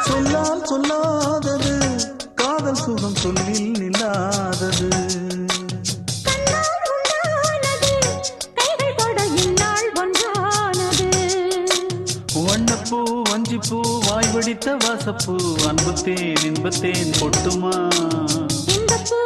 சொல்லால் சொல்லாதது காதல் சுகம் சொல்லில் நில்லாதது. வண்ணப்பூ வஞ்சிப்பூ வாய் வடித்த வாசப்பூ அன்புத்தேன் இன்பத்தேன் பொட்டுமா. இந்த பூ